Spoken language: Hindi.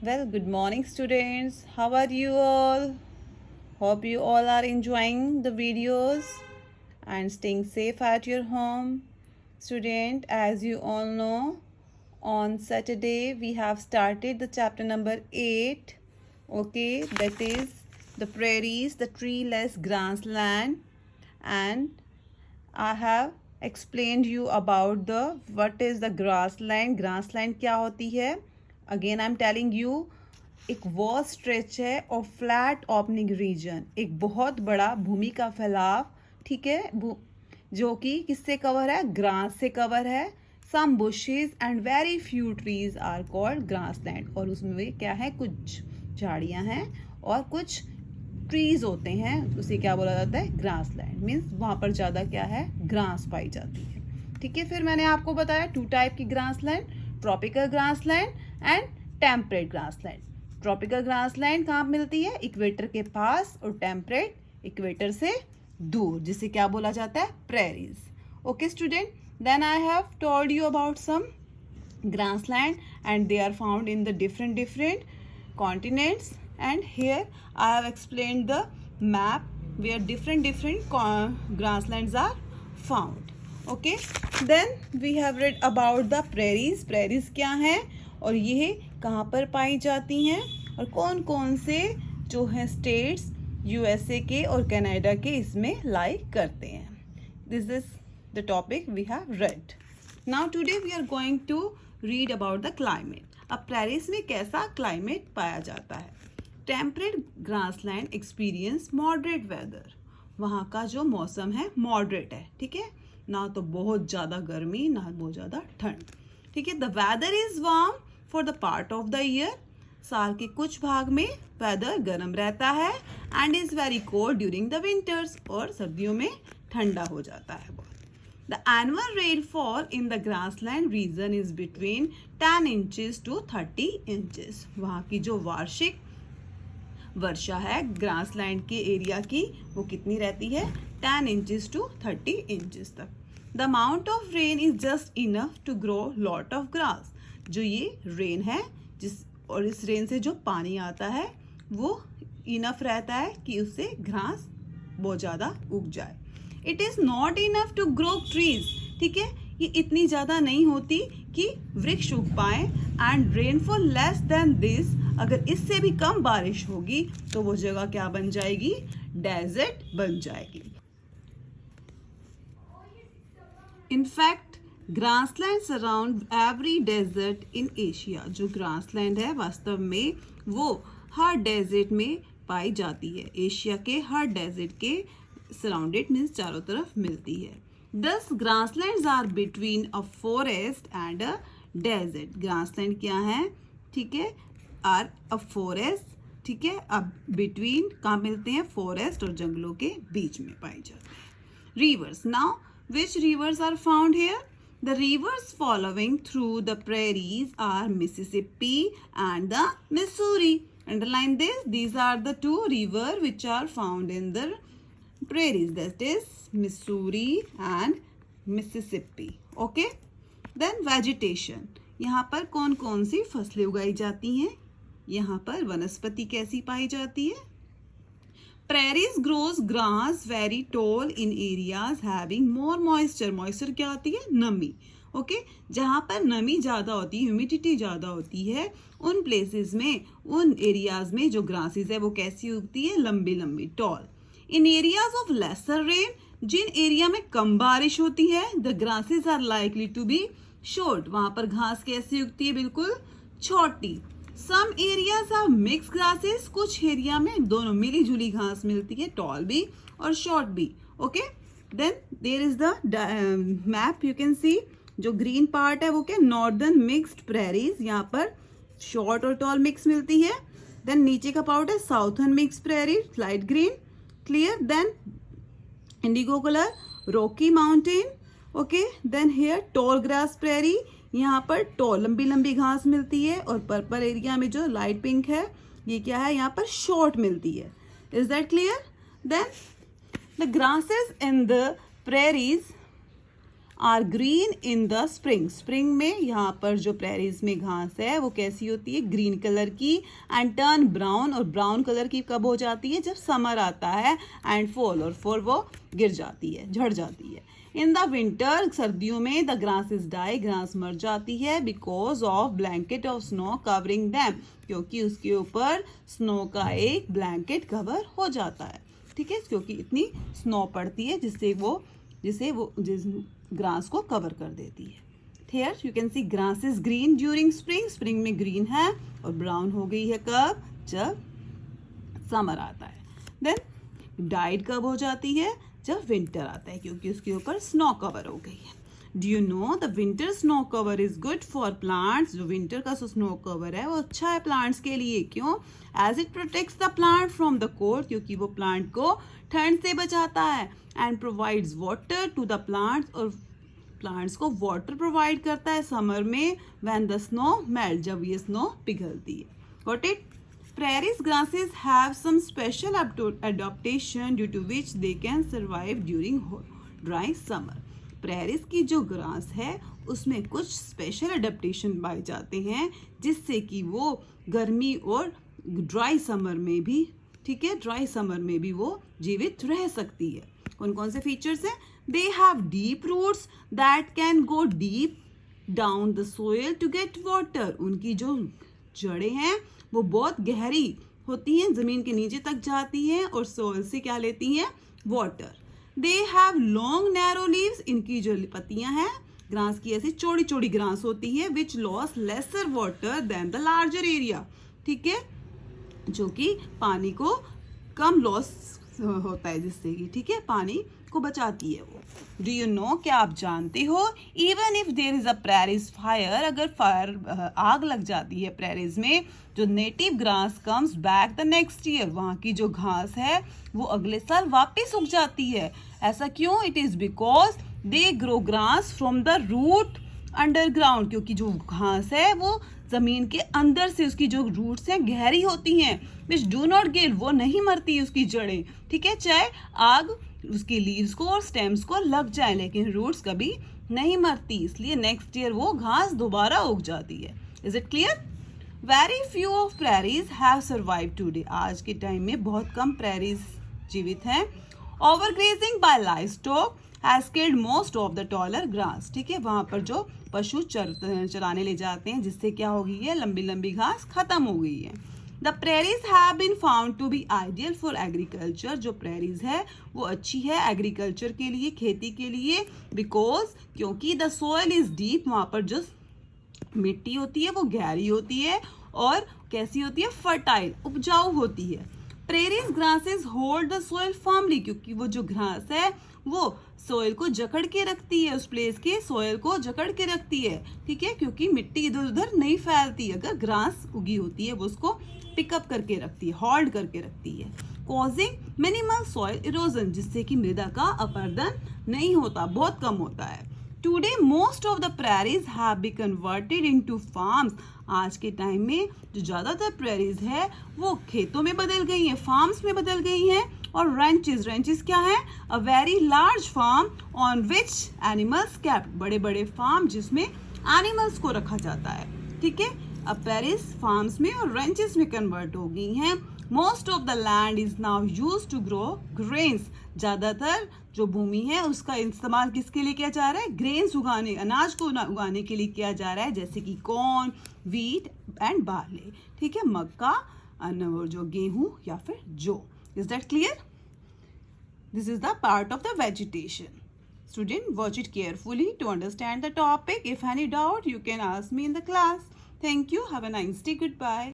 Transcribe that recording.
Well, good morning, students. How are you all? Hope you all are enjoying the videos and staying safe at your home. Student, as you all know, on Saturday we have started the chapter number 8. Okay, that is the prairies, the treeless grassland, and I have explained you about the what is the grassland. Grassland क्या होती है? Again, I'm telling you, एक वो स्ट्रेच है और फ्लैट ओपनिंग रीजन, एक बहुत बड़ा भूमि का फैलाव, ठीक है, जो कि किससे कवर है? ग्रास से कवर है. Some bushes and very few trees are called grassland. और उसमें क्या है? कुछ झाड़ियां हैं और कुछ ट्रीज होते हैं. उसे क्या बोला जाता है? ग्रासलैंड. मीन्स वहां पर ज़्यादा क्या है? ग्रास पाई जाती है. ठीक है, फिर मैंने आपको बताया 2 टाइप की grassland, tropical grassland and temperate grassland. Tropical grassland कहाँ मिलती है? इक्वेटर के पास. और टेम्परेट इक्वेटर से दूर, जिसे क्या बोला जाता है? Prairies. Okay student, then I have told you about some grassland and they are found in the different continents. And here I have explained the map where different grasslands are found. Okay, then we have read about the prairies. prairies क्या है और ये कहाँ पर पाई जाती हैं और कौन कौन से जो है स्टेट्स यूएसए के और कनाडा के इसमें लाई करते हैं. This is the topic we have read. Now today we are going to read about the climate. अब प्रेरीज में कैसा क्लाइमेट पाया जाता है? Temperate grassland experience moderate weather. वहाँ का जो मौसम है मॉडरेट है. ठीक है, ना तो बहुत ज़्यादा गर्मी ना बहुत ज़्यादा ठंड. ठीक है, the weather is warm for the part of the year. साल के कुछ भाग में वेदर गर्म रहता है. And is very cold during the winters. और सर्दियों में ठंडा हो जाता है बहुत. The annual rainfall in the grassland region is between 10 inches to 30 inches. वहाँ की जो वार्षिक वर्षा है ग्रासलैंड के एरिया की वो कितनी रहती है? 10 inches to 30 inches तक. The amount of rain is just enough to grow lot of grass. जो ये रेन है और इस रेन से जो पानी आता है वो इनफ रहता है कि उससे घास बहुत ज़्यादा उग जाए. It is not enough to grow trees. ठीक है, ये इतनी ज़्यादा नहीं होती कि वृक्ष उग पाए. And rainfall less than this. अगर इससे भी कम बारिश होगी तो वो जगह क्या बन जाएगी? डेजर्ट बन जाएगी. In fact grassland surround every desert in Asia. जो ग्रासलैंड है वास्तव में वो हर डेजर्ट में पाई जाती है. एशिया के हर डेजर्ट के सराउंडेड मीन्स चारों तरफ मिलती है. Thus grasslands are between a forest and a desert. Grassland क्या है? ठीक है, आर अ फॉरेस्ट. ठीक है, अब बिटवीन कहाँ मिलते हैं? फॉरेस्ट और जंगलों के बीच में पाई जाती है. Rivers. Now which rivers are found here? The rivers following through the prairies are Mississippi and the Missouri. Underline this. These are the two rivers which are found in the prairies, that is Missouri and Mississippi. Okay, then vegetation. यहाँ पर कौन कौन सी फसलें उगाई जाती हैं? यहाँ पर वनस्पति कैसी पाई जाती है? Prairies grows grass very tall in areas having more moisture. Moisture क्या होती है? नमी. ओके, जहाँ पर नमी ज़्यादा होती है, ह्यूमिडिटी ज़्यादा होती है, उन प्लेसेस में, उन एरियाज में जो ग्रासेस है वो कैसी उगती है? लंबी लंबी, tall. In areas of lesser rain. जिन एरिया में कम बारिश होती है the grasses are likely to be short. वहां पर घास कैसी उगती है? बिल्कुल छोटी. Some areas are mix grasses. कुछ एरिया में दोनों मिली जुली घास मिलती है, टॉल भी और शॉर्ट भी. Okay, then there is the map you can see. जो ग्रीन पार्ट है वो क्या? Northern mixed prairies. यहाँ पर शॉर्ट और टॉल मिक्स मिलती है. देन नीचे का पार्ट है southern mix prairie, light green. Clear? Then indigo color, rocky mountain. Okay, then here tall grass prairie. यहाँ पर टॉल लंबी लंबी घास मिलती है. और पर्पल एरिया में जो लाइट पिंक है ये क्या है? यहाँ पर शॉर्ट मिलती है. Is that clear? Then the grasses in the prairies are green in the spring. Spring में यहाँ पर जो प्रेरीज में घास है वो कैसी होती है, ग्रीन कलर की, एंड टर्न ब्राउन, और ब्राउन कलर की कब हो जाती है, जब समर आता है, एंड फॉल, और फॉल वो गिर जाती है, झड़ जाती है। इन द विंटर, सर्दियों में, द ग्रास इज डाई, घास मर जाती है, because of blanket of snow covering them, क्योंकि उसके ऊपर स्नो का एक ब्लैंकेट कवर हो जाता है, ठीक है, क्योंकि इतनी स्नो पड़ती है जिससे वो जिस ग्रास को कवर कर देती है। Here you can see grass is green during spring. Spring में ग्रीन है और ब्राउन हो गई है कब, जब समर आता है। देन डाइड कब हो जाती है, जब विंटर आता है, क्योंकि उसके ऊपर स्नो कवर हो गई है। Do you know the winter snow cover is good for plants. जो विंटर का स्नो कवर है वो अच्छा है प्लांट्स के लिए, क्यों, as it protects the plant from the cold, क्योंकि वो प्लांट को ठंड से बचाता है, and provides water to the plants, और प्लांट्स को वाटर प्रोवाइड करता है समर में, व्हेन द स्नो मेल्ट, जब ये स्नो पिघलती है। Got it? Prairie grasses have some special adaptation due to which they can survive during dry summer. Prairies की जो ग्रास है उसमें कुछ स्पेशल अडेप्टेशन पाए जाते हैं जिससे कि वो गर्मी और ड्राई समर में भी, ठीक है, ड्राई समर में भी वो जीवित रह सकती है। कौन कौन से फीचर्स हैं? They have deep roots that can go deep down the soil to get water. उनकी जो जड़ें हैं वो बहुत गहरी होती हैं, जमीन के नीचे तक जाती हैं और सोइल से क्या लेती हैं, water. They have long narrow leaves, इनकी जो पत्तियां हैं ग्रास की ऐसी चौड़ी चौड़ी ग्रास होती है, which lose lesser water than the larger area, ठीक है, जो कि पानी को कम लॉस होता है जिससे कि, ठीक है, पानी को बचाती है वो। डू यू नो, क्या आप जानते हो, even if there is a prairies fire, अगर फायर आग लग जाती है प्रेरीज में, जो native grass comes back the next year, वहाँ की जो घास है वो अगले साल वापस उग जाती है। ऐसा क्यों? It is because they grow grass from the root underground, क्योंकि जो घास है वो जमीन के अंदर से, उसकी जो रूट्स हैं गहरी होती हैं, विच डू नॉट गिल, वो नहीं मरती उसकी जड़ें, ठीक है, चाहे आग उसकी लीव्स को और स्टेम्स को लग जाए, लेकिन रूट्स कभी नहीं मरती, इसलिए नेक्स्ट ईयर वो घास दोबारा उग जाती है। Is it clear? Very few of prairies have survive today, आज के टाइम में बहुत कम प्रेरीज जीवित हैं। Overgrazing by livestock has killed most of the taller grass, ठीक है, वहां पर जो पशु चराने ले जाते हैं जिससे क्या हो गई है, लंबी लंबी घास खत्म हो गई है। The prairies have been found to be ideal for agriculture, जो प्रेरीज है वो अच्छी है एग्रीकल्चर के लिए, खेती के लिए, बिकॉज क्योंकि द सोइल इज डीप, वहाँ पर जो मिट्टी होती है वो गहरी होती है और कैसी होती है, फर्टाइल, उपजाऊ होती है। Prairies grasses hold the soil firmly, क्योंकि वो जो घास है वो सोइल को जकड़ के रखती है, उस प्लेस के सोइल को जकड़ के रखती है, ठीक है, क्योंकि मिट्टी इधर उधर नहीं फैलती, अगर ग्रास उगी होती है वो उसको पिकअप करके रखती है, होल्ड करके रखती है। कॉजिंग मिनिमल सॉइल इरोजन, जिससे कि मृदा का अपरदन नहीं होता, बहुत कम होता है। Today most of the prairies have been converted into farms, आज के टाइम में जो ज़्यादातर प्रेरीज है वो खेतों में बदल गई हैं, फार्म्स में बदल गई हैं। और रेंचेस क्या है, a very large farm on which animals kept, बड़े बड़े फार्म जिसमें एनिमल्स को रखा जाता है, ठीक है, अब पेरिस फार्म्स में और रेंचेस में कन्वर्ट हो गई हैं। Most of the land is now use to grow grains, ज़्यादातर जो भूमि है उसका इस्तेमाल किसके लिए किया जा रहा है, ग्रेन्स उगाने, अनाज को उगाने के लिए किया जा रहा है, जैसे कि कॉर्न, व्हीट एंड बार्ले, ठीक है, मक्का, जो गेहूं या फिर जौ। Is that clear? This is the part of the vegetation. Student, watch it carefully to understand the topic. If any doubt, you can ask me in the class. Thank you. Have a nice day. Goodbye.